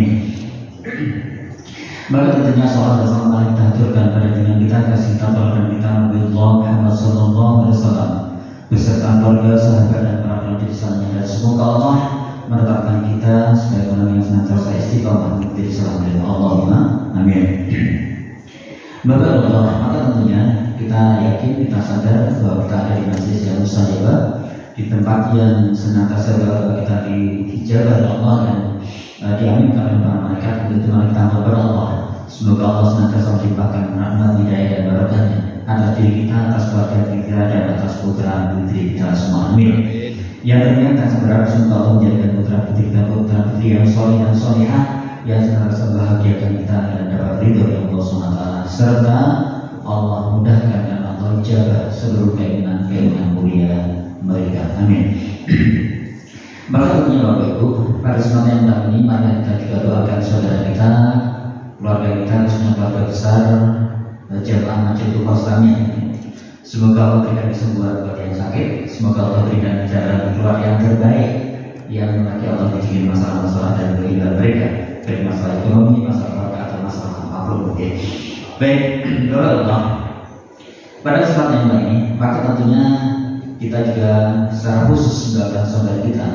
Amin. Maka tentunya sholat bersama kita haturkan pada dengan kita kasih tampilkan kita Nabi Muhammad Sallallahu Alaihi Wasallam beserta keluarga, sahabat dan para penonton di sana. Dan semoga Allah menetapkan kita sebagai orang yang senantiasa istiqomah mengikuti salam dari Allahumma amin. Bapak Allah, maka tentunya kita yakin, kita sadar bahwa kita ada di masjid yang mustajabah, di tempat yang senantiasa kita dijabah oleh Allah dan diaminkan oleh para malaikat. Untuk kita berdoa Allah, semoga Allah senantiasa melimpahkan rahmat, hidayah dan barakahnya atas diri kita, atas keluarga kita dan atas putra putri kita semua. Amin. Yang tentunya kita berharap semoga Allah menjadikan putra putri kita putra putri yang soleh dan solehah, yang senantiasa membahagiakan kita dan dapat ridho dari Allah SWT, serta Allah mudahkan dan Allah jaga seluruh keinginan mulia mereka. Amin. Maka tentunya Bapak Ibu, pada kesempatan yang ini mari kita juga doakan saudara kita, keluarga kita, semua keluarga besar jamaah Masjid Al-Islamiyah. Semoga Allah berikan kesembuhan bagi yang sakit, semoga Allah berikan jalan keluar yang terbaik, yang lagi Allah bikin masalah-masalah dan berikan mereka dari masalah ekonomi, masalah keluarga atau masalah apapun. Okay. Baik, doa Allah. Pada kesempatan yang ini, maka tentunya kita juga secara khusus mendoakan saudara kita,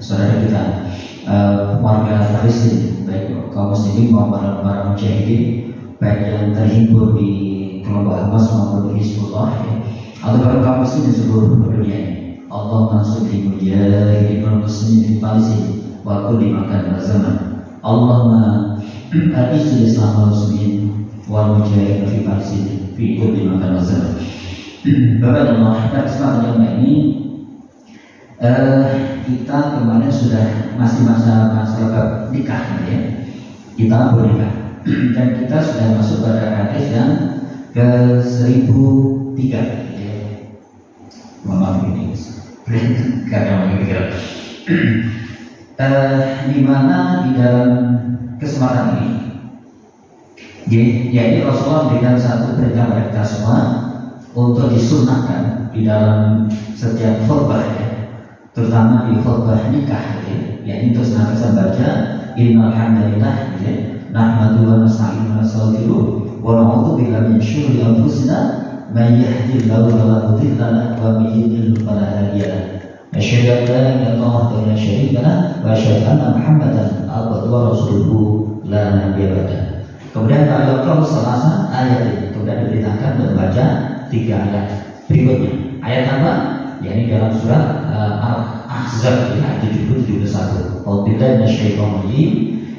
saudara kita, warga Palestina, baik kaum muslimin maupun para mujahidin, baik yang terhibur di kelompok Hamas maupun di Hizbullah, atau para kaum muslimin di seluruh dunia ini. Allah mansur di mujahidin muslimin di Palestina, wa kulli makan zaman. Allahumma a'izz Islam wal muslimin wal mujahidin fi Palestina fi kulli makan zaman. Bapak Allah, pada kesempatan yang ini kita kemarin sudah masih masa nikah, ya. Kita bernikah dan kita sudah masuk pada hadis yang ke 1003. Ya. Maaf ini, karena mikir. Di mana di dalam kesempatan ini, yaitu Rasulullah memberikan satu perintah kepada kita semua untuk disunahkan di dalam setiap khutbah, ya, terutama di khutbah nikah, yaitu untuk senantiasa baca innal hamdalillah, nahmaduhu wa nasta'inuhu wa nastaghfiruh wa na'udzu billahi min syururi anfusina may yahdihillahu fala mudilla lahu wa may yudlil fala hadiya lahu. Asyhadu an la ilaha illallah wa la syarika lahu wa asyhadu anna Muhammadan abduhu wa rasuluhu la nabiyya ba'dahu. Kemudian kalau selasa ayat ini kemudian diberitakan untuk membaca 3 ayat berikutnya. Ayat apa? Yakni dalam surat Al-Ahzab ayat 70-71. Auzubillahi minasyaitonir rajim.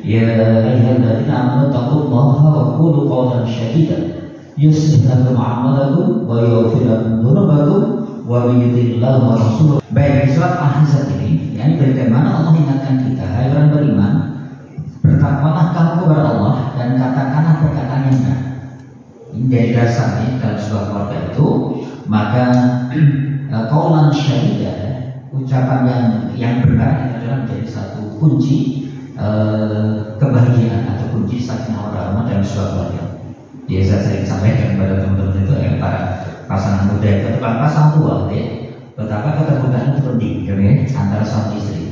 Ya ayyuhalladzina amanu taqullaha wa qulu qawlan sadida yuslih lakum a'malakum wa yaghfir lakum dzunubakum wa may yuti'illah wa rasulahu. Baik, di surat Al-Ahzab ini yakni bagaimana Allah ingatkan kita, hai orang beriman, bertakwalah kamu kepada Allah dan katakanlah perkataan yang benar. Ini dari dasarnya dalam sebuah keluarga itu, maka qaulan syadida, ucapan yang benar itu adalah menjadi satu kunci kebahagiaan atau kunci sakinah warahmah dalam sebuah keluarga. Dia saya sering sampaikan kepada teman-teman itu, para pasangan muda itu, pasangan tua, betapa keterbukaan itu penting, antara suami istri.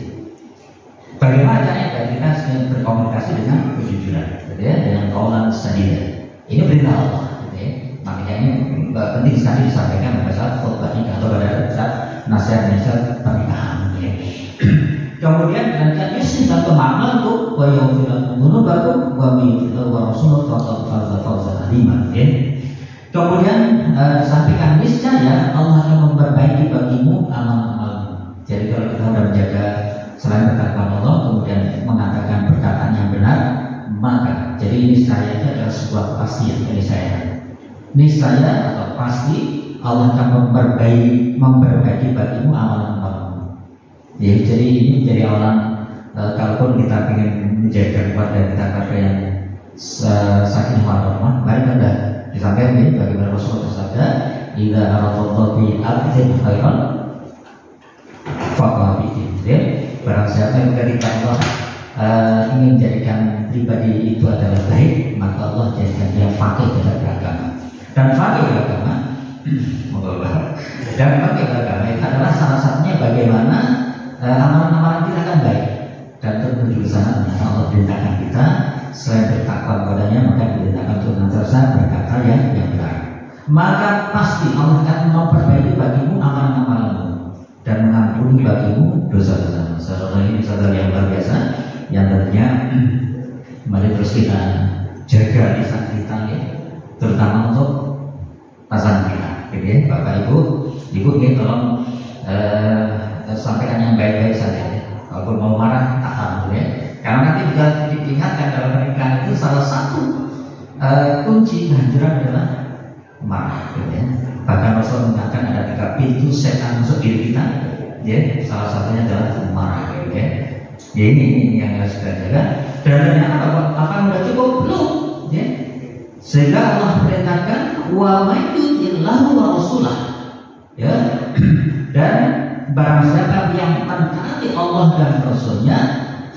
Bagaimana caranya kita berkomunikasi dengan kejujuran, dengan qaulan sadida. Ini perintah Allah. Makanya ini penting sekali disampaikan pada saat khutbah nikah atau pada saat nasihat pernikahan. Kemudian dan yuslih lakum a'malakum wa yaghfir lakum dzunubakum wa may yuti'illah wa rasulahu faqad faza fawzan 'azima. Kemudian disampaikan niscaya Allah akan memperbaiki bagimu amal-amalmu. Jadi kalau kita sudah menjaga selain ketakwaan Allah, kemudian mengatakan perkataan yang benar, maka jadi niscaya itu adalah sebuah kepastian dari saya. Niscaya atau pasti Allah akan memperbaiki bagimu amal-amalmu. Ya, jadi ini menjadi orang, kalaupun kita ingin menjaga keluarga kita yang sakinah warahmah, mari kita disampaikan ini bagaimana Rasulullah bersabda, "Idza aradallahu bi 'abdin khairan faqad bihi." Barang siapa yang ketika Allah ingin menjadikan pribadi itu adalah baik, maka Allah jadikan dia faqih dalam beragama. Dan faqih beragama, dan faqih beragama itu adalah salah satunya bagaimana amalan-amalan kita akan baik dan terus berusaha Allah perintahkan kita. kita, selain bertakwa kepadanya maka diperintahkan untuk senantiasa berkata yang benar. Maka pasti Allah akan memperbaiki bagimu amalan-amalanmu dan mengampuni bagimu dosa-dosamu. Ini satu yang luar biasa yang tentunya mari terus kita jaga lisan kita ya, terutama untuk pasangan kita. Gitu ya, Bapak Ibu ya, tolong sampaikan yang baik-baik saja. Kalau mau marah tahan ya. Karena nanti juga diingatkan dalam pernikahan itu salah satu kunci kehancuran adalah marah. Gitu ya. Bahkan Rasul mengatakan ada 3 pintu setan masuk diri kita. Ya, salah satunya adalah marah. Gitu ya. Ya ini yang harus kita jaga. Dan ternyata apa sudah cukup belum? Ya. Sehingga Allah perintahkan wa may yuti'illahu wa rasulah. Ya. Dan barang siapa yang mentaati Allah dan Rasulnya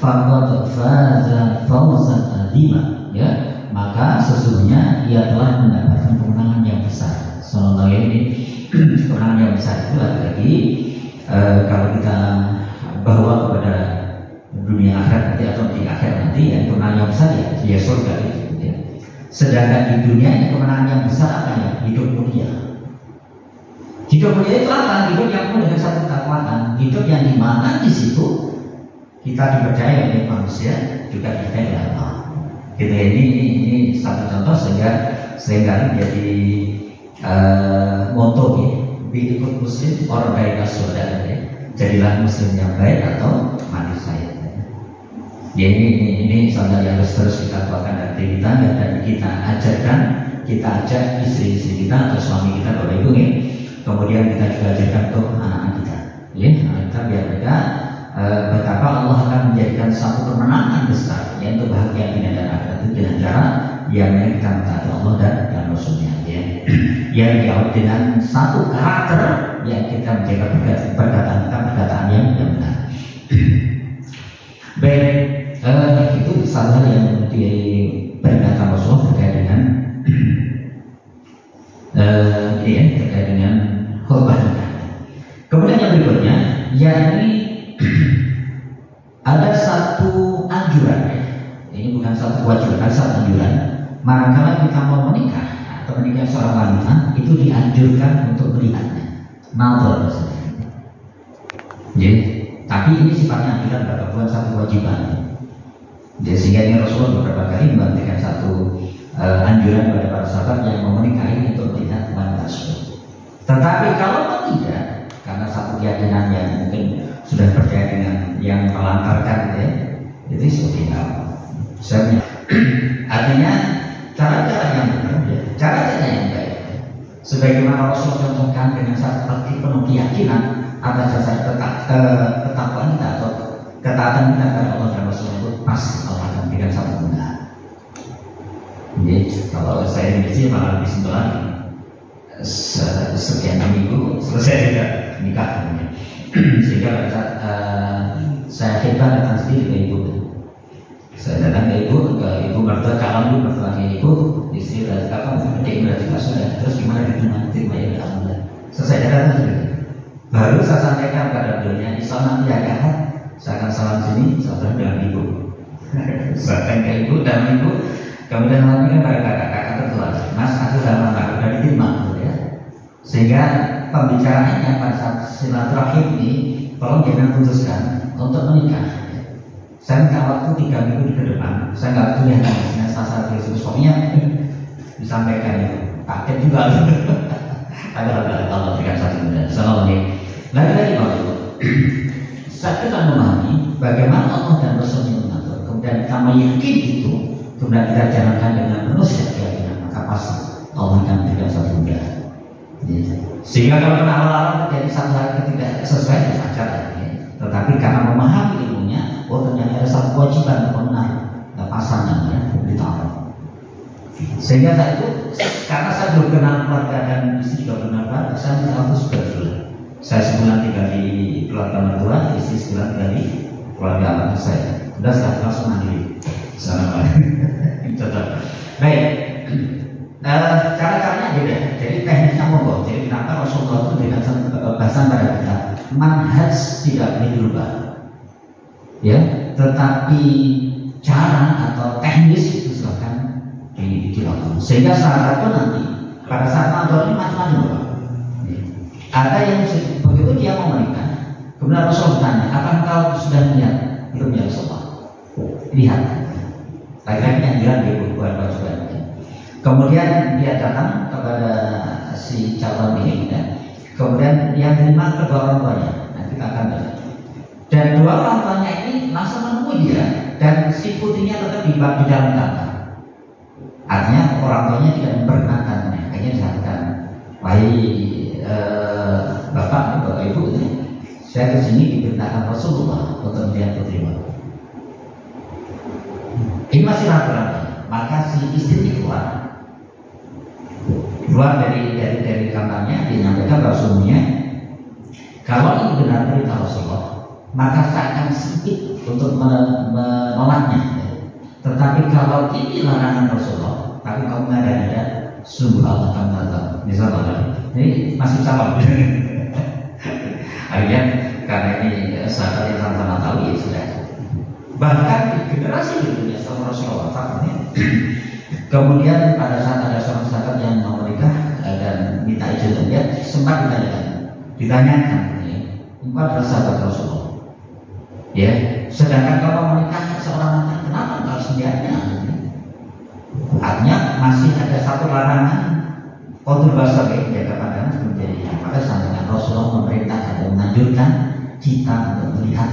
faqad faza fawzan azima, ya, maka sesungguhnya ia telah mendapatkan kemenangan yang besar. Sallallahu alaihi kemenangan yang besar itu lagi kalau kita bawa kepada dunia akhirat nanti atau di akhir nanti ya kemenangan yang besar ya surga itu ya. Sedangkan di dunia ini kemenangan yang besar apa ya? Hidup mulia. Hidup mulia itu apa? Hidup yang penuh dengan satu ketakwaan, hidup yang dimana di situ kita dipercaya oleh manusia juga dipercaya oleh Allah. Gitu ya, ini satu contoh sehingga seringkali jadi moto ya, ikut muslim orang baik saudara ya. Jadilah muslim yang baik atau mati saya. Ya ini saudara yang terus kita kuatkan dari kita dan kita ajarkan, kita ajak istri-istri kita atau suami kita Bapak Ibu ya. Kemudian kita juga ajarkan untuk anak-anak kita, ya, anak kita biar mereka betapa Allah akan menjadikan satu kemenangan besar, yaitu bahagia dunia dan akhirat itu dengan cara yang kita mentaati Allah dan Rasulnya, ya. Yang diawali dengan satu karakter yang kita menjaga perkataan yang benar. Baik, itu salah yang diperingatkan Rasulullah terkait dengan terkait dengan khutbah nikah. Kemudian yang berikutnya, yakni ada satu anjuran ya. Ini bukan satu kewajiban, ada satu anjuran. Manakala kita mau menikah atau menikah seorang wanita, itu dianjurkan untuk melihatnya. Nazar maksudnya. Jadi, tapi ini sifatnya anjuran, bukan satu kewajiban. Jadi sehingga ini Rasulullah beberapa kali memberikan satu anjuran kepada para sahabat yang mau menikahi untuk melihat wanita tersebut. Tetapi kalau tidak, karena satu keyakinan yang mungkin sudah percaya dengan yang melantarkan ya, itu seperti apa? Artinya cara-cara yang benar, ya, cara-cara yang baik. Sebagaimana Rasul contohkan dengan satu hati penuh keyakinan atas dasar ketakwaan kita atau ketaatan kita kepada Allah dan Rasul itu pasti Allah akan berikan satu kemudahan. Jadi kalau saya di sini malah lebih simpel lagi. Sekian minggu selesai juga nikah, sehingga pada saat saya khidbah datang sendiri ke ibu. Saya datang ke ibu mertua calon ibu mertuanya ibu, istri dari kakak adik berarti sudah. Terus gimana diterima ya alhamdulillah. Selesai datang sendiri. Baru saya sampaikan kepada beliaunya, insya Allah nanti hari Ahad saya akan salam sini, salam dengan ibu. Saya ke ibu dan ibu. Kemudian nanti pada kakak tertua, Mas aku dalam udah diterima, ya. Sehingga pembicaraannya pada saat silaturahim ini, tolong jangan putuskan untuk menikah. Saya minta waktu 3 minggu ke depan. Saya nggak kuliah nangisnya salah satu pokoknya disampaikan itu. Kaget juga. Ada Allah berikan satu kemudian. Assalamualaikum. Lagi Bapak Ibu. Saat kita memahami bagaimana Allah dan Rasulnya mengatur, kemudian kita meyakini itu, kemudian kita jalankan dengan penuh keyakinan, maka pasti Allah akan memberikan satu kemudahan. Sehingga kalau kena awal-awal terjadi satu hal yang tidak sesuai dengan saja, tetapi karena memahami ilmunya, ternyata ada satu kewajiban benar, pasangan ya ditaruh. Sehingga saat itu, karena saya belum kenal keluarga dan istri juga benar keluarga, saya minta waktu sebulan. Saya sebulan tinggal di keluarga mertua, istri sebulan tinggal di keluarga anak saya. Sudah saya langsung mandiri. Assalamualaikum. Baik. Cara-caranya beda. Jadi tekniknya monggo. Jadi kenapa Rasulullah itu dengan bahasan pada kita manhaj tidak boleh dirubah, ya. Tetapi cara atau Sehingga salah satu nanti pada saat mandor ini macam-macam. Ada yang begitu dia mau menikah, kemudian Rasul bertanya, apakah kau sudah melihat? Belum ya Rasulullah. Lihat. Laki-laki yang bilang dia bukan juga. Kemudian dia datang kepada si calon ini, kemudian yang terima kedua orang tuanya. Nanti kita akan lihat. Dan dua orang tuanya ini langsung menemui dia, dan si putrinya tetap di dalam kamar. Artinya orang tuanya tidak memperkenankannya. Akhirnya dikatakan, wahai bapak ibu, saya kesini diperintahkan Rasulullah untuk melihat putri bapak. Ini masih ragu-ragu. Maka si istri keluar dari kamarnya, dia nyampaikan Rasulnya, kalau ini benar perintah Rasulullah, maka saya akan sempit untuk menolaknya. Tetapi kalau ini larangan Rasulullah, tapi kamu ada sungguh Allah akan datang. Misalnya, ini masih calon. Akhirnya karena ini sahabat yang sama-sama tahu ya sudah. Bahkan di generasi berikutnya setelah Rasulullah wafat, kemudian pada saat ada seorang sahabat yang mau menikah dan minta izin, dia sempat ditanyakan, engkau adalah sahabat Rasulullah, ya. Sedangkan kalau menikah seorang anak, kenapa harus menjadinya? Artinya masih ada satu larangan kotor basar ya, jaga pandangan menjadinya. Maka sampaikan Rasulullah memerintahkan dan menganjurkan kita untuk melihat.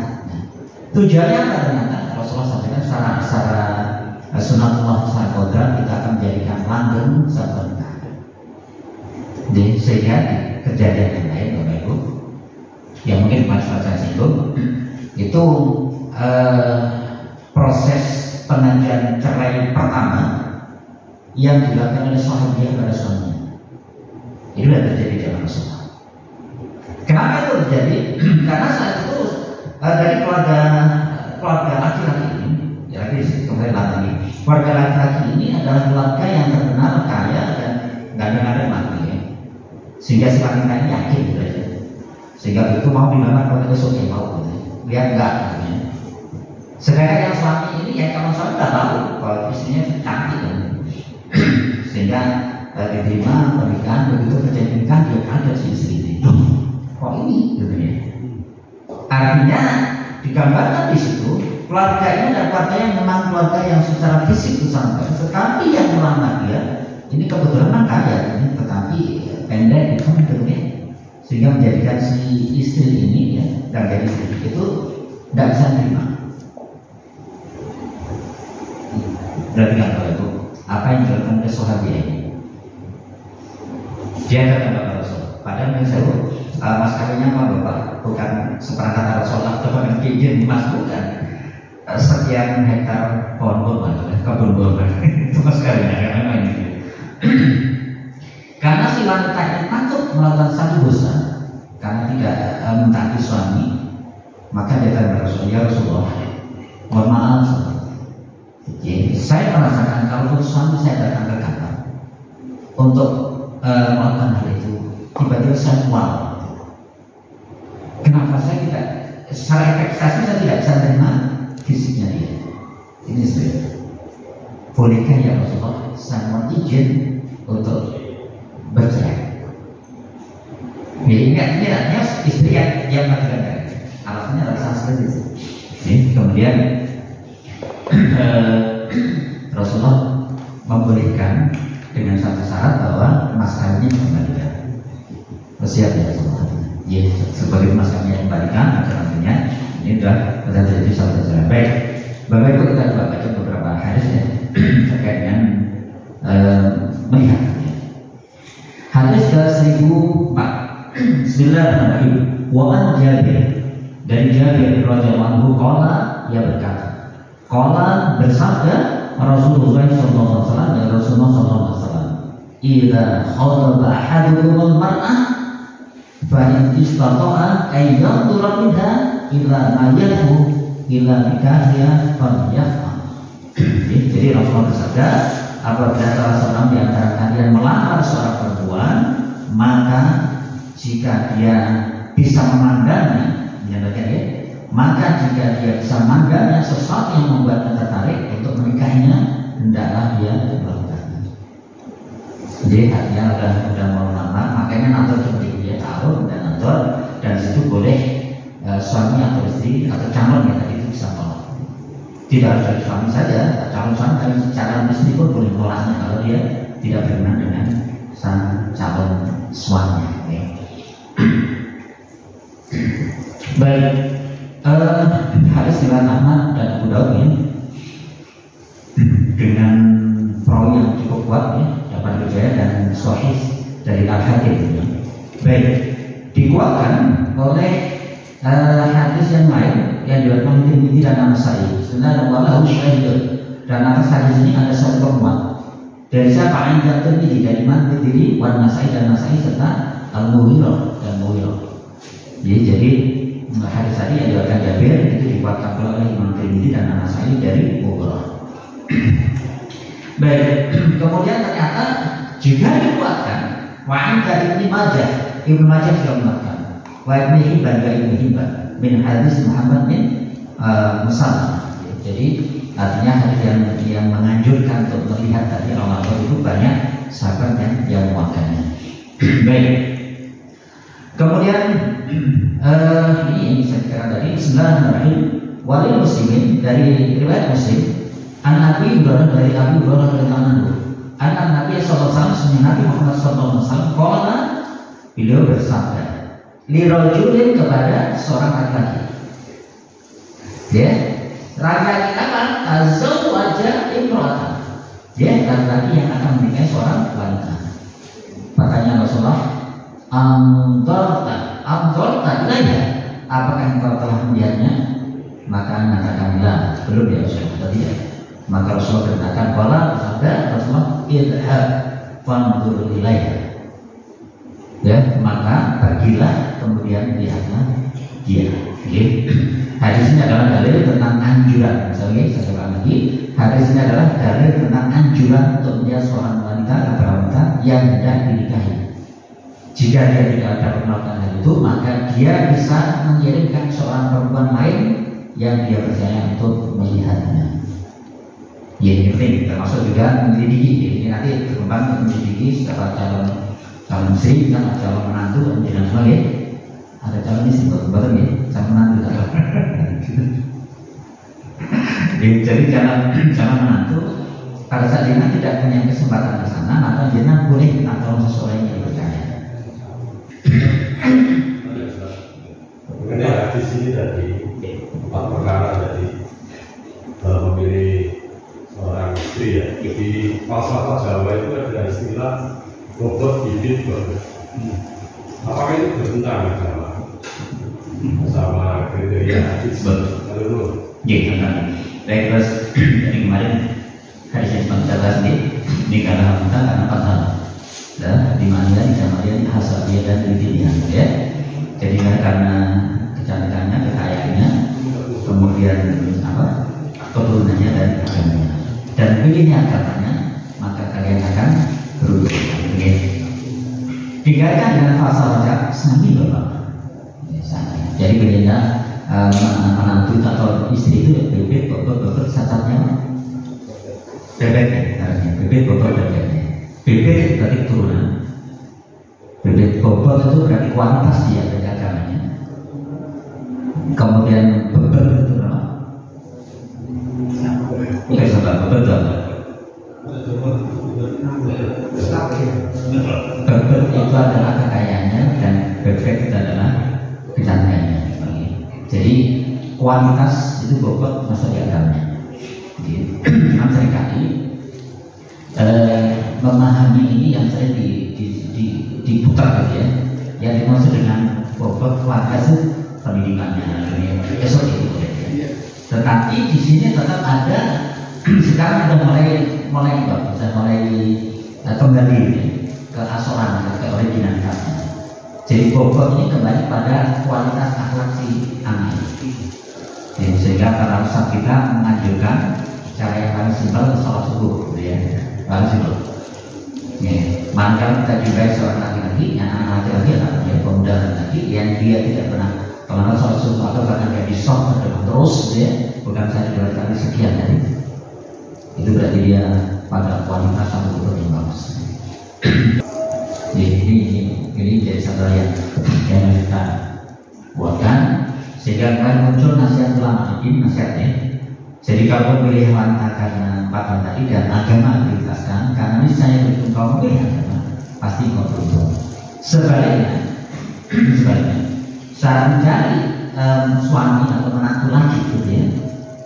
Tujuannya apa ternyata? Rasulullah sampaikan secara sunatullah secara kodrat kita akan menjadikan langgeng saat menikah. Jadi sehingga kejadian yang lain Bapak Ibu, yang mungkin pas saya singgung, itu proses pengajian cerai pertama yang dilakukan oleh sahabat pada suaminya. Itu sudah terjadi di zaman Rasulullah. Kenapa itu terjadi? Karena saat itu dari keluarga laki-laki ini, ya lagi kembali lagi, keluarga laki-laki ini adalah keluarga yang terkenal kaya dan nggak ada mati, ya. Sehingga si wanita ini yakin gitu aja. Sehingga itu mau dilamar kalau itu oke mau, gitu. Lihat enggak, gitu. Sedangkan yang suami ini ya kalau suami nggak tahu kalau istrinya cantik, kan. Sehingga diterima pernikahan, begitu terjadi pernikahan dia kaget si istri ini. Kok ini, gitu ya. Artinya digambarkan di situ keluarga ini adalah keluarga yang memang keluarga yang secara fisik besar, tetapi yang melamar dia ini kebetulan kaya, tetapi pendek gitu ya, sehingga menjadikan si istri ini ya dan dari istri itu tidak bisa terima. Berarti kalau itu apa yang dilakukan oleh sahabat ini? Dia kata kepada Rasul, padahal yang saya mas kawinnya apa Bapak? Bukan seperangkat Rasulullah, bukan izin mas, bukan sekian hektar pohon kurma, kebun kurma. Itu mas kawinnya memang ini. Karena si wanita ini takut melakukan satu dosa karena tidak mentaati suami, maka dia kata Rasul, ya Rasulullah, mohon maaf, ya, saya merasakan kalau suami saya datang ke kamar untuk melakukan hal itu, tiba-tiba saya mual. Kenapa saya tidak secara ekspektasi saya tidak bisa terima fisiknya dia? Ini sebenarnya. Bolehkah ya Rasulullah saya mohon izin untuk bercerai? Ini artinya istri yang mengatakan alasannya adalah sangat seperti itu. Kemudian Rasulullah membolehkan dengan satu syarat bahwa mas kawinnya dikembalikan. Siap ya Rasulullah. Ya, sebagai mas kawinnya dikembalikan, maka nantinya ini sudah terjadi satu sejarah. Baik, Bapak Ibu kita coba baca beberapa hadis ya terkait dengan melihat. Hadis ke-1004. Bismillahirrahmanirrahim. Wa an Jabir, dari Jabir radhiyallahu anhu qala, ia berkata, qala bersabda Rasulullah sallallahu alaihi wasallam, dan Rasulullah sallallahu alaihi wasallam, idza khadaba ahadukum al-mar'ah fa in istata'a ay yanzura minha ila ma yadhu ila nikahnya falyaf'al. Jadi Rasulullah bersabda, apabila salah seorang di antara kalian melamar seorang perempuan, maka jika dia bisa memandangnya, maka jika dia bisa memandangnya sesuatu yang membuatnya tertarik untuk menikahinya, hendaklah dia melakukannya. Jadi artinya udah mau nambah, makanya nator penting dia tahu dan nator, dan situ boleh suami atau istri atau calon ya tadi itu bisa tolak. Tidak harus dari suami saja, calon suami tapi calon istri pun boleh tolaknya kalau dia tidak berkenan dengan sang calon suami. Ya. Baik, hadis riwayat Ahmad dan Abu Daud ini dengan perawi yang cukup kuat ya, dapat berjaya dan sahih dari Al-Hakim. Ya. Baik, dikuatkan oleh hadis yang lain yang diriwayatkan Tirmidzi dan An-Nasa'i. Sebenarnya walahu syahidun, dan atas hadis ini ada satu penguat. Dari siapa? Inda Tirmidzi, dari Imam Tirmidzi, wan Nasa'i dan Nasa'i serta Al-Mughirah dan Mughirah. Jadi hadis tadi yang diriwayatkan Jabir itu dikuatkan oleh Imam Tirmidzi dan An-Nasa'i dari Mughirah. Baik, kemudian ternyata juga dikuatkan wa dari Ibnu Majah. Ibnu Majah juga menguatkan wa Ibnu Hibban dan Ibnu Hibban min hadis Muhammad bin Musallam. Jadi artinya hadis yang menganjurkan untuk melihat tadi Ramadan itu banyak sahabat yang menguatkannya. Baik. Kemudian ini saya kira tadi Bismillahirrahmanirrahim. Walil Muslimin, dari riwayat Muslim, An Abi Hurairah, dari Abi Hurairah radhiyallahu anhu, An Nabi sallallahu alaihi wasallam, Nabi Muhammad sallallahu alaihi wasallam, qala, beliau bersabda, li rajulin, kepada seorang laki-laki. Ya, laki-laki apa? Azwaja imra'atan. Ya, laki-laki yang akan menikahi seorang wanita. Pertanyaan Rasulullah, Amdorta ilayya, apakah engkau telah melihatnya? Maka mengatakanlah belum ya Rasulullah, tidak. Maka Rasulullah berkatakan, qala, sabda Rasulullah, idhab fanzur ilayya. Ya, maka pergilah kemudian lihatlah dia. Okay. Hadis ini adalah dalil tentang anjuran. Misalnya saya ulang lagi, hadis ini adalah dalil tentang anjuran untuk melihat seorang wanita atau wanita yang hendak dinikahi. Jika dia tidak ada penolakan hal itu, maka dia bisa mengirimkan seorang perempuan lain yang dia percaya untuk melihatnya. Ya, ini penting, termasuk juga menyelidiki. Ini nanti berkembang untuk menyelidiki secara calon istri, kan calon menantu dan sebagainya. Ada calon istri, betul ya, calon menantu. Jadi calon menantu pada saat dia tidak punya kesempatan ke sana, maka dia boleh minta tolong seseorang yang dipercaya. Mengenai hadis ini tadi 4 perkara tadi memilih seorang istri ya. Jadi falsafah Jawa itu ada istilah bobot bibit bobot. Apakah itu bertentangan sama kriteria hadis? Betul. Iya, benar. Baik, terus dari kemarin hadis yang sempat kita bahas ini karena kita karena 4 hal. Di mana di Jamalia hasabiah dan lidinnya, ya. Jadi karena kecantikannya, kekayaannya, kemudian keturunannya dan agamanya. Dan begini katanya, maka kalian akan beruntung. Dikaitkan dengan pasal wajah sami bapak. Jadi bedanya menantu atau istri itu bebek, bobot, cacatnya bebek, bebek, bobot, bebek. Bebek berarti keturunan. Bebek bobot itu berarti kuantitas dia dari agamanya. Kemudian bebek itu apa? Oke, sahabat, bebek. Bebek itu adalah kekayaannya dan bebek itu adalah kecantikannya. Jadi kuantitas itu bobot masuk di agamanya. Memang seringkali memahami ini yang saya diputar gitu ya. Yang dimaksud dengan bobot kuantitas itu pendidikannya, esok itu. Tetapi di sini tetap ada sekarang sudah mulai kembali ke asolan, ke originalitasnya. Jadi bobot ini kembali pada kualitas akhlak si anak. Sehingga para ustaz kita menganjurkan cara yang paling simpel sholat subuh, gitu ya. Paling simpel. Maka kita jumpai seorang laki-laki, yang anak laki-laki atau pemuda laki-laki yang dia tidak pernah melakukan sholat subuh atau bahkan dia disok terus, gitu ya. Bukan saja 2 kali sekian tadi. Itu berarti dia pada kualitas satu bobot yang bagus. Ini jadi satu yang kita buatkan sehingga akan muncul nasihat ulama ini nasihatnya. Jadi kalau memilih wanita karena empat tadi dan agama diprioritaskan, karena ini saya beruntung kalau memilih agama pasti kau beruntung. Sebaliknya, saat mencari suami atau menantu lagi gitu ya,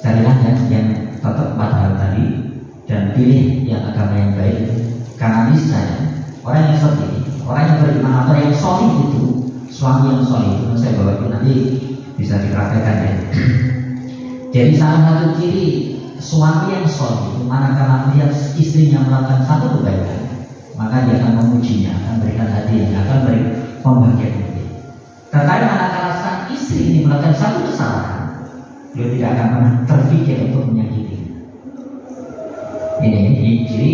carilah yang tetap empat hal tadi dan pilih yang agama yang baik. Karena misalnya orang yang seperti orang yang beriman atau yang solih itu, suami yang solih itu, saya bawa itu nanti bisa dipraktekkan ya. Jadi salah satu ciri suami yang solih itu, manakala melihat istrinya melakukan satu kebaikan, maka dia akan memujinya, akan berikan hadiah, akan beri pembagian lebih. Tetapi manakala sang istri ini melakukan satu kesalahan, dia tidak akan pernah terpikir untuk menyakiti. Ini ciri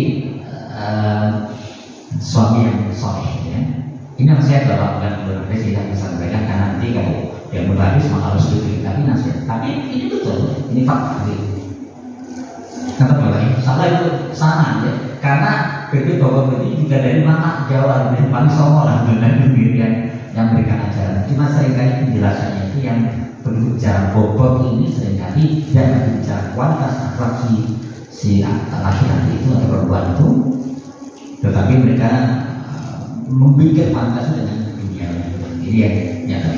suami yang soleh ya. Ini nasihat Bapak bukan berbeda saya bisa sampaikan karena nanti kalau yang berbaris maka harus diberi tapi nasihat. Tapi ini betul, ini fakta. Kata Bapak salah itu sama ya. Karena BP Bapak ini juga dari mana Jawa dan paling Songo lah dan yang berikan ajaran. Cuma seringkali penjelasannya itu yang berbicara bobot ini seringkali tidak berbicara kualitas akhlak si laki-laki itu atau perempuan itu, tetapi mereka membuat pantas dengan dunia ini yang nyata.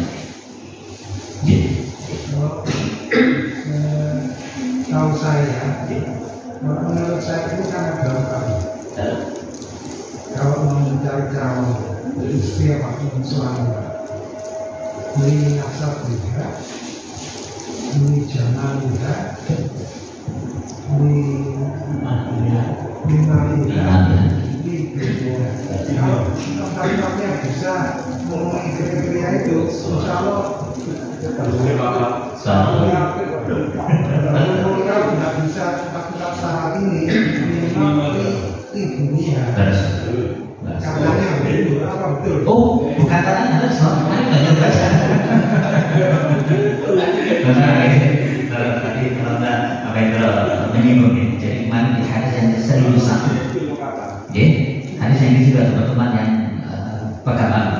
Tahu saya, menurut saya itu sangat gampang. Kalau mau mencari calon istri apapun suami, beli nasab juga, beli jamaah juga, beli kalau kalimatnya bisa memenuhi kriteria itu, insya Allah kalau tidak bisa lakukan syarat ini minimal ibunya katanya betul apa betul? Oh, bukan katanya harus kemarin banyak baca. Tadi kalau apa itu menyinggung ya. Jadi kemarin di hadis yang serius satu. Ya, hadis yang ini juga teman-teman yang pekan lalu.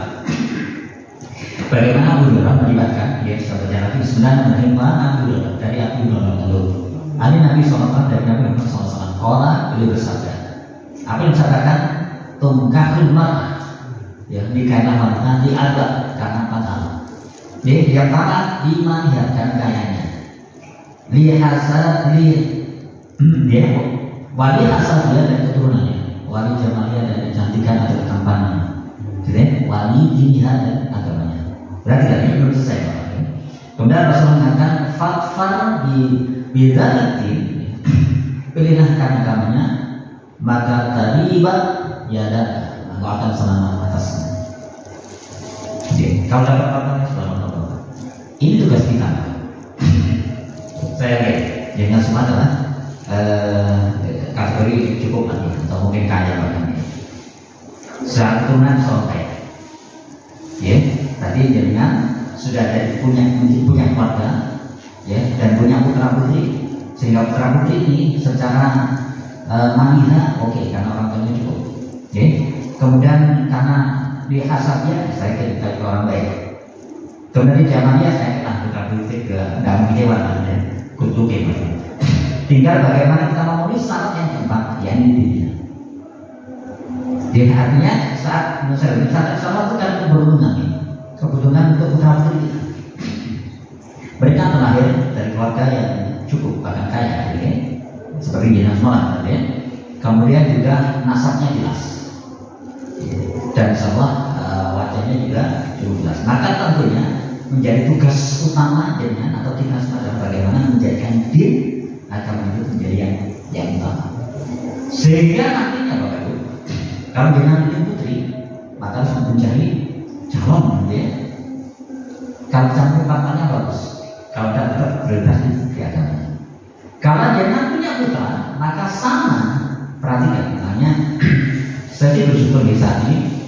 Bagaimana Abu Hurairah melibatkan ya sahabat Nabi Bismillahirrahmanirrahim Abu Hurairah dari Abu Hurairah lalu. Ali Nabi SAW dari Nabi Muhammad SAW. Qala beliau bersabda. Apa yang disabdakan? Tungkahul mar'ah. Ya, nikahlah wanita diadab karena empat hal. Di antara imaniah dan kayanya. Wali asal dia dan keturunannya, wali jamalia dan kecantikan atau ketampanan, jadi wali diniyah dan agamanya. Berarti tadi belum selesai. Kemudian Rasulullah mengatakan fatfar di bidalati, pilihlah karena agamanya, maka taribat yada, engkau akan selamat atasnya. Jadi kalau dapat apa-apa selamat apa-apa. Ini tugas kita. Saya lihat jangan semua adalah kategori cukup lagi atau mungkin kaya bahkan. Santunan soleh, ya tadi jadinya sudah ada punya keluarga, ya dan punya putra putri sehingga putra putri ini secara manila oke, karena orang tuanya cukup, ya kemudian karena di hasabnya saya jadi orang baik. Kemudian di zamannya saya kenal putra putri ke dalam kedewan ya. Kutu gimana? Tinggal bagaimana kita memenuhi syarat yang keempat, yakni dirinya. Jadi artinya saat itu kan keberuntungan untuk putra putri kita. Mereka terlahir dari keluarga yang cukup bahkan kaya, ya. Seperti Jinnah Mola, ya. Kemudian juga nasabnya jelas, dan insyaallah wajahnya juga cukup jelas. Maka tentunya menjadi tugas utama jadinya atau tugas pada bagaimana menjadikan din agama itu menjadi yang utama. Sehingga nantinya Bapak Ibu, kalau dengan putri maka harus mencari calon, ya. Kalau campur katanya bagus, kalau tidak tetap prioritas di agamanya. Kalau jangan punya putra, maka sama. Perhatikan, misalnya saya bersyukur di saat ini,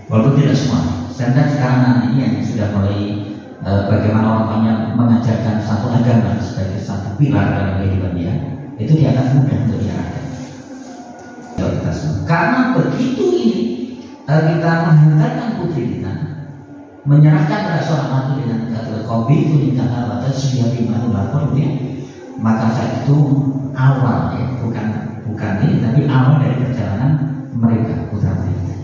walaupun tidak semua. Dan sekarang ini yang sudah mulai bagaimana orang tuanya mengajarkan satu agama sebagai satu pilar dalam kehidupan dia, itu dia akan mudah untuk diarahkan. Karena begitu ini kita menghantarkan putri kita, menyerahkan pada seorang mantu dengan kata kopi itu nikah atau sudah dimana lapor ya, maka saat itu awal ya, bukan ini, tapi awal dari perjalanan mereka putra putri.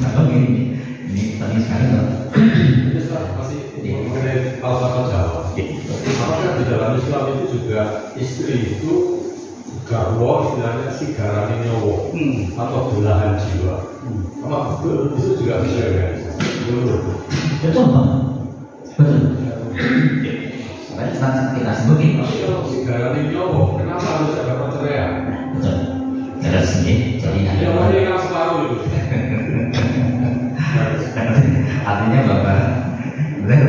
Kalau ini penting sekali loh. Ini masih mengenai falsafah Jawa. Apakah di dalam Islam itu juga istri itu garwo, istilahnya si garani nyowo atau belahan jiwa? Apa betul itu juga bisa ya? Betul bang, betul. Kita sebutin. Kalau si garani nyowo, kenapa harus ada perceraian? Betul. Terus ini jadi ada orang yang separuh itu. Artinya bapak benar.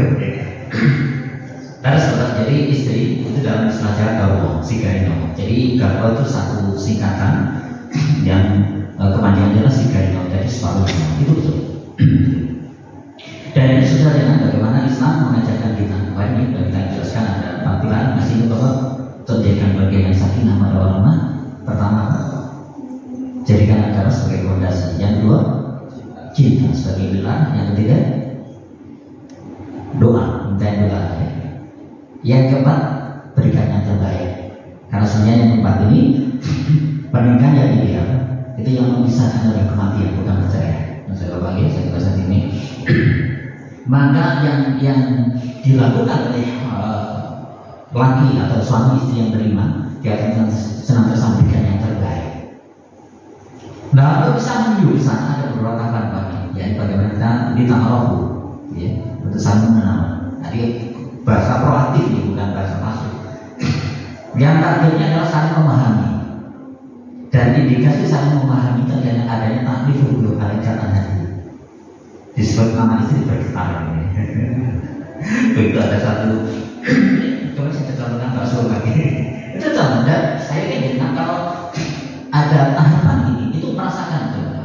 Terus jadi istri itu dalam istilah garwo, sigarino. Jadi garwo itu satu singkatan yang kepanjangannya adalah sigarino, jadi separuhnya. Itu betul. Dan ini sudah dengan bagaimana Islam mengajarkan kita. Ini kita jelaskan ada tampilan masih itu bahwa jadikan bagian sakinah pada ulama. Pertama, jadikan agama sebagai fondasi. Yang kedua, cinta sebagai pilar. Yang ketiga, doa, minta doa. Yang keempat, berikan yang terbaik. Karena sebenarnya yang keempat ini pernikahan yang ideal itu yang memisahkan dari kematian, bukan perceraian. Saya bagi saya bahasa ini. Maka yang dilakukan oleh laki atau suami istri yang beriman, dia akan senantiasa memberikan yang terbaik. Nah, untuk bisa menuju di sana ada beberapa tahapan, ya, bagaimana kita ditamarohu, ya, untuk saling mengenal. Jadi bahasa proaktif ini bukan bahasa pasif. Yang targetnya adalah saling memahami. Dan indikasi saling memahami itu adalah adanya taklif hubungan alaikatan hati. Disebut nama istri bergetar. Begitu ada satu, coba saya contohkan Pak Sultan ini. Itu contoh, dan saya ingin kalau ada tahapan ini, itu merasakan coba.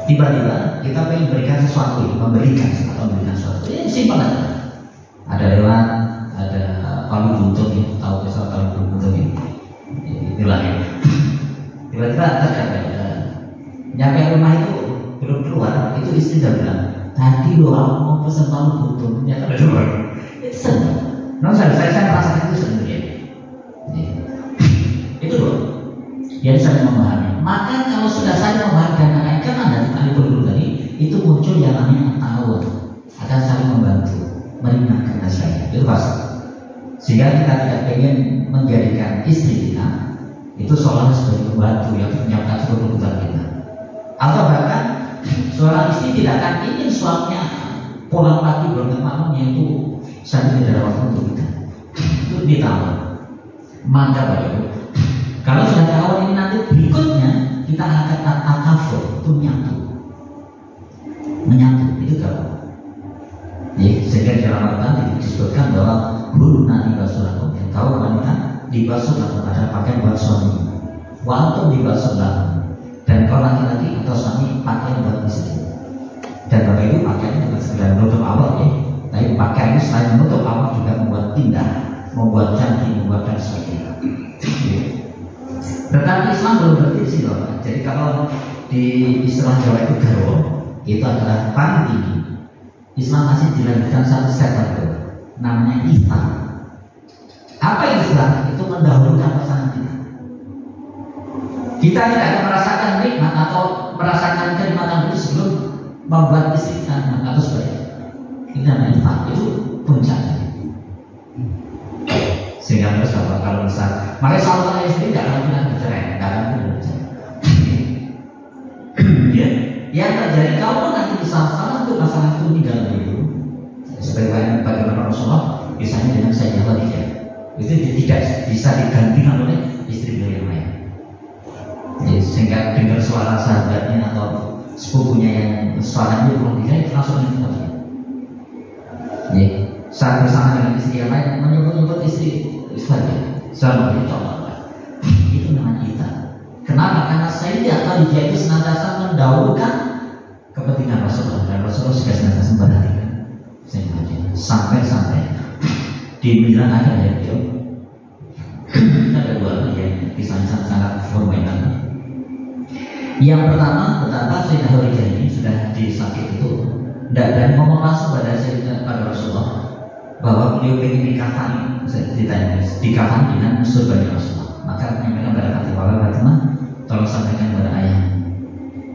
Tiba-tiba kita ingin berikan sesuatu, memberikan sesuatu. Ini simpel aja. Ada lewat, ada palu buntut ya, tahu kisah palu buntut ini. Itulah ya. Tiba-tiba ada nyampe rumah itu belum keluar, itu istri sudah bilang, tadi lo aku mau pesan palu buntut, ternyata ada luar. Itu senang. Non saya merasakan itu sendiri. Itu loh. Yang saya memahami. Maka kalau sudah saya memahami dan akan dari tadi dulu tadi, itu muncul yang namanya ta'awun, akan saling membantu, meringankan nasihat. Itu pasti. Sehingga kita tidak ingin menjadikan istri kita itu seolah sebagai pembantu yang menyiapkan seluruh kebutuhan kita. Atau bahkan seorang istri tidak akan ingin suaminya pulang pagi berangkat malamnya itu saya tidak ada waktu untuk kita. Itu ditawar. Maka baru kalau sudah tawar ini nanti berikutnya kita akan takafur, itu menyatu itu kalau. Ya, sehingga di dalam Al-Quran disebutkan bahwa guru nanti basulah yang tahu wanita dibasuh pada pakaian buat suami, waktu dibasuh dan kalau laki-laki atau suami pakaian buat istri. Dan bapak ibu pakaian bukan sekedar menutup awal ya, tapi pakaian itu selain menutup awal juga membuat indah, membuat cantik, membuat dan sebagainya. Tetapi Islam belum berfungsi loh. Jadi kalau di istilah Jawa itu garwo, itu adalah paling tinggi. Islam masih dilanjutkan satu step itu, namanya ihsan. Apa ihsan? Itu mendahulukan pasangan kita. Kita tidak akan merasakan nikmat atau merasakan kenikmatan itu sebelum membuat istri kita atau sebagainya. Ini namanya ihsan, itu puncaknya. Sehingga terus kalau misal, makanya saudara istri tidak akan pernah bercerai, tidak akan pernah bercerai. Ya, yang terjadi kalau nanti salah satu pasangan itu meninggal itu, sebagai bagaimana Rasulullah, misalnya dengan Sayyidah Khadijah, itu tidak bisa digantikan oleh istri beliau yang lain. Ya, sehingga dengar suara sahabatnya atau sepupunya yang suaranya Khadijah itu langsung meninggal. Ya, saat bersama dengan istri yang lain menyebut istri saja, sama itu itu namanya kita. Kenapa? Karena Sayyidah Khadijah itu senantiasa mendahulukan kepentingan Rasulullah dan Rasulullah juga senantiasa memperhatikan sampai di bilang ada ya beliau. Ada dua yang kisah sangat fenomenal. Yang pertama, betapa Sayyidah Khadijah ini sudah disakit itu tidak berani ngomong langsung pada Rasulullah bahwa beliau ingin dikafani, ditanya dikafani dengan surganya Rasulullah. Maka menyampaikan pada Fatimah, tolong sampaikan kepada ayah.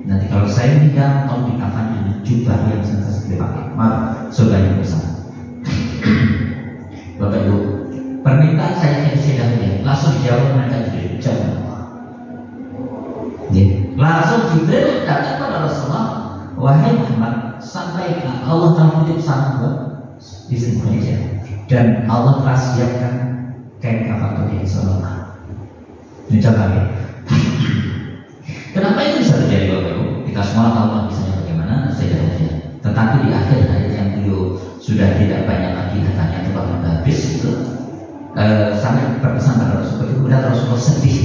Nanti kalau saya meninggal, tolong dikafani dengan jubah yang senantiasa dipakai. Maaf, surganya bersama. Bapak Ibu, permintaan saya yang Sayyidah Khadijah langsung dijawab mereka Jibril, jangan. Langsung Jibril datang kepada Rasulullah, wahai Muhammad, sampaikan Allah telah menitip salam buat istri Khadijah dan Allah telah siapkan kain kafan untuk Rasulullah. Ini contoh ya. Kenapa itu bisa terjadi Bapak Ibu? Kita semua tahu misalnya bagaimana Sayyidah Khadijah. Tetapi di akhir ayat yang beliau sudah tidak banyak lagi katanya itu bakal habis itu sampai berpesan pada Rasulullah itu udah Rasulullah sedih.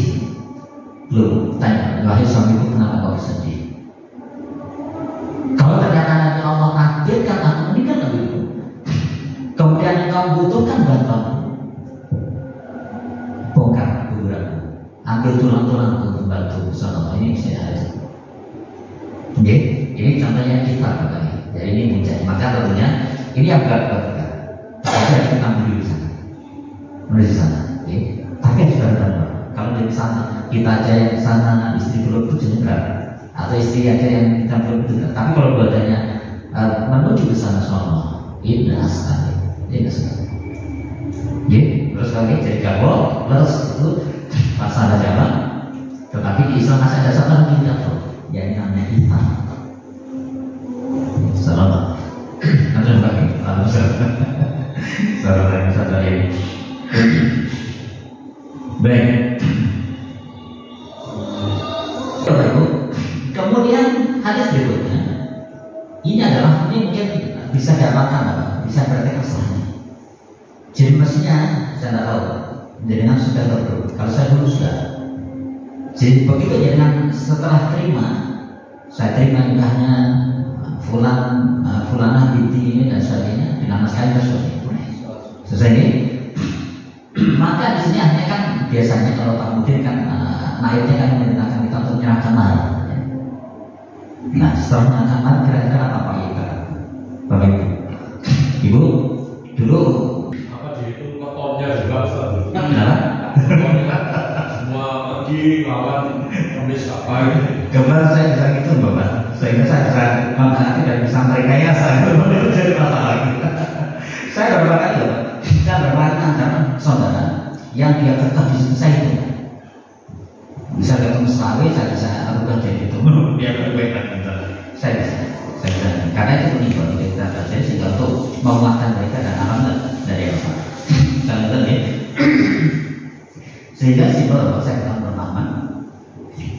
Belum tanya, wahai suamiku kenapa kau sedih? Kalau ternyata nanti Allah takdirkan aku meninggal lebih dulu, kemudian engkau butuhkan bantuan, bongkar kuburanmu, ambil tulang-tulang untuk bantu Rasulullah. Ini saya ada. Oke, ini contohnya kita katanya. Jadi ini puncak. Maka tentunya ini yang berat kita. Tapi kita ambil di sana, menuju sana. Oke, tapi sudah ada. Kalau di sana kita aja yang di sana, istri belum itu berat. Atau istri aja yang kita belum itu. Tapi kalau badannya menuju ke sana semua, indah sekali, indah sekali. Terus lagi jadi kabel, terus itu pasal jalan. Tetapi di Islam masih ada satu lagi kabel, yang namanya iman. Selamat. Nanti lagi, selamat yang satu ini. Baik. Kemudian hadis berikutnya, ini mungkin bisa dapatkan apa? Bisa berarti kesalahannya. Jadi mestinya saya tidak tahu, jenengan sudah tahu. Kalau saya dulu sudah. Jadi begitu jenengan setelah saya terima nikahnya Fulanah binti ini dan sebagainya dengan mas kalian seperti itu. Selesai ini. Maka di sini artinya kan biasanya kalau Pak Mudin kan naiknya kan memerintahkan kita untuk menyerahkan mahar. Nah setelah menyerahkan mahar kira-kira apa Pak Ika? Bapak Ibu, Ibu dulu apa dihitung ketonnya juga Ustaz? Kenapa? Semua pergi lawan kemis apa ini? Kemarin saya bisa gitu Bapak. Sehingga saya bisa menghati dan bisa merekayasa itu jadi masalah. Saya beberapa kali Bapak. Saya bermain antara saudara yang dia tetap di sini saya itu bisa ketemu selawe, saya bisa lakukan jadi itu dia berbaik saya bisa karena itu penting bagi kita terjadi sehingga untuk menguatkan mereka dan amanat dari Allah. Saya tadi sehingga simbol saya ketemu bermahaman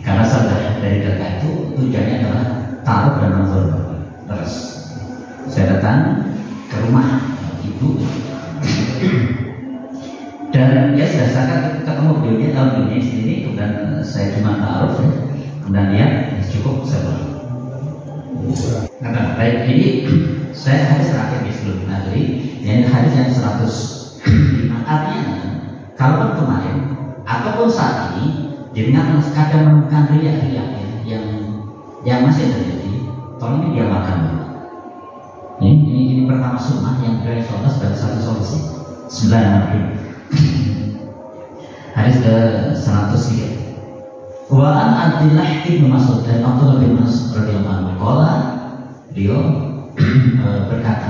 karena saudara dari data itu tujuannya adalah taruh dan manzur. Terus saya datang ke rumah ibu dan ya sudah saya ketemu beliaunya tahun dunia sendiri, kemudian saya cuma taruh ya. Kemudian dia cukup saya pulang. Nah, baik ini saya hadis terakhir di sebelum nanti, yang hadis yang 105. Artinya kalau kemarin ataupun saat ini jangan kadang menemukan riak-riak yang masih terjadi, tolong ini dia makan. Ini pertama sunnah yang dari Rasulullah sebagai satu solusi. Bismillahirrahmanirrahim. Hadis ke 103. Wa an Abdullah bin Mas'ud dan Abdullah bin Mas'ud radhiyallahu anhu beliau berkata,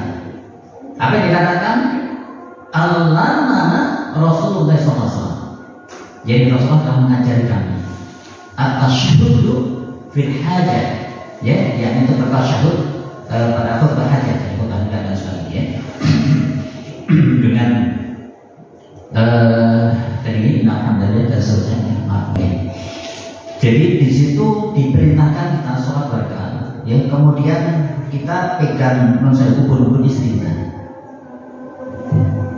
apa yang dikatakan? Allah mana Rasulullah SAW. Jadi Rasulullah telah mengajari kami at-tasyahhudu fil hajat, ya, yang itu bertasyahud pada khutbah hajat, khutbah nikah dan sebagainya, dengan tadi alhamdulillah dan seterusnya. Jadi di situ diperintahkan kita sholat berkah, ya, kemudian kita pegang nonsel kubur istri kita.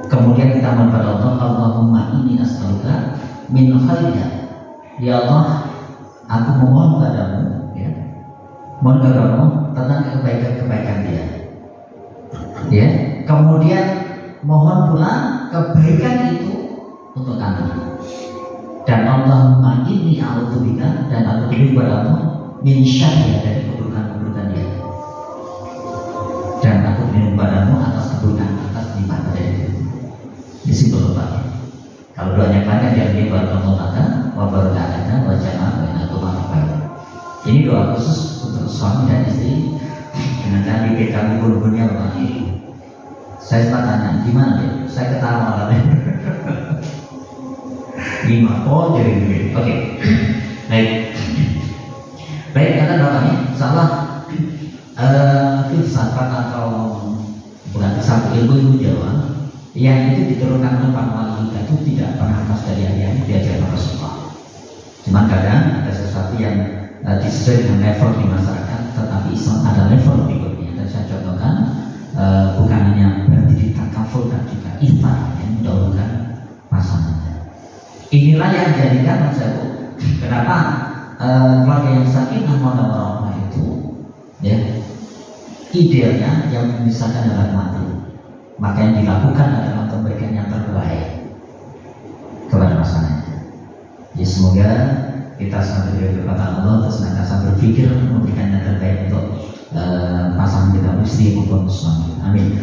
Kemudian kita kepada Allah, Allahumma inni as'aluka min khairiha. Ya Allah, aku memohon padamu, ya, mohon kepadamu tentang kebaikan-kebaikan dia. Ya, kemudian mohon pula kebaikan itu untuk kami. Dan Allahumma inni bika, dan aku berlindung padamu min syarri, dari keburukan-keburukan dia. Dan aku berlindung padamu atas keburukan atas lipat dari itu. Di situ letaknya. Kalau doanya banyak yang dia berkata wabarakatuh wajah atau maafkan. Ini doa khusus untuk suami dan istri. Dengan tadi kita buru-burunya begini. Saya sempat tanya gimana ya? Saya ketawa malah. Gimana? Oh jadi begini. Oke. Baik kata doanya. Salah filsafat atau bukan satu ilmu Jawa yang itu diturunkan oleh para wali itu tidak pernah lepas dari yang diajarkan Rasulullah. Cuma kadang ada sesuatu yang disesuaikan dengan level di masyarakat, tetapi Islam ada level berikutnya. Dan saya contohkan bukan hanya berarti ditakafulkan, juga iftar yang mendahulukan pasangannya. Inilah yang menjadikan maksudku kenapa keluarga yang sakinah mawaddah warahmah itu ya idealnya yang memisahkan adalah mati. Maka yang dilakukan adalah memberikan yang terbaik kepada pasangannya. Ya semoga kita sampai dari perkataan Allah terus senantiasa berpikir memberikan yang terbaik untuk pasangan kita, istri maupun suami. Amin.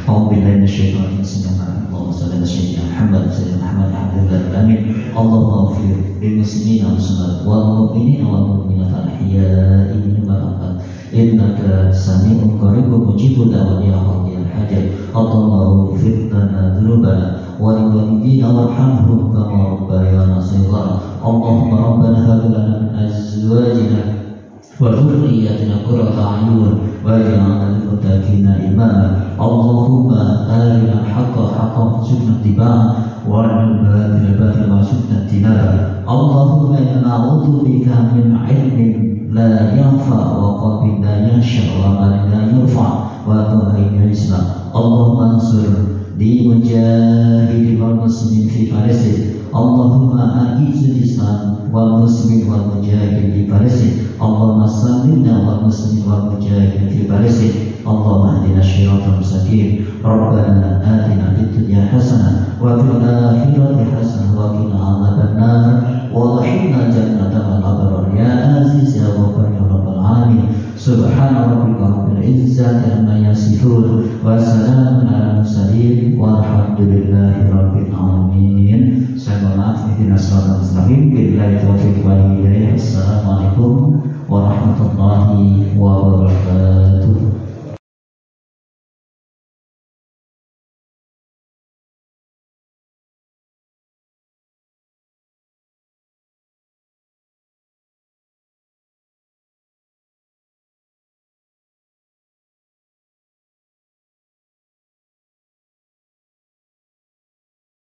A'udzubillahi minasyaitonir rajim. Allahumma shalli ala sayyidina Muhammad wa sallim Muhammad abdullahi amin. Allahumma ighfir lil muslimina wal muslimat wal mu'minina wal mu'minat al ahya'i minhum wal amwat innaka sami'un qaribun mujibud da'wati ya hayyul hajat. Allahumma ighfir lana dzunubana wa lil walidina warhamhum kama rabbayana shaghira. Allahumma rabbana hab lana min azwajina wa dhurriyyatina qurrata a'yun waj'alna lil muttaqina imama. Allahumma arina al-haqqa haqqan warzuqna ittiba'ahu wa arina al-batila batilan warzuqna ijtinaba. Allahumma inna na'udzu bika min 'ilmin la yanfa wa qalbin la yakhsha wa amalin la yurfa wa tu'inul Islam. Allahumma ansur li mujahidin wal muslimin fi Palestin. Allahumma a'izzil Islam wal muslimin wal mujahidin fi Palestin. Allahumma sallimna wal muslimin wal mujahidin fi Palestin. Allahumma hdina siratal mustaqim. Rabbana atina fid dunya hasanah wa fil akhirati hasanah wa qina adzabannar wa adkhilna jannatal abrar ya aziz ya ghafur ya rabbal alamin. Subhana rabbika rabbil izzati amma yasifun wa salamun alal mursalin walhamdulillahi rabbil alamin. Saya mohon maaf, ihdinas siratal mustaqim. Billahi taufiq wal hidayah. Assalamualaikum warahmatullahi wabarakatuh.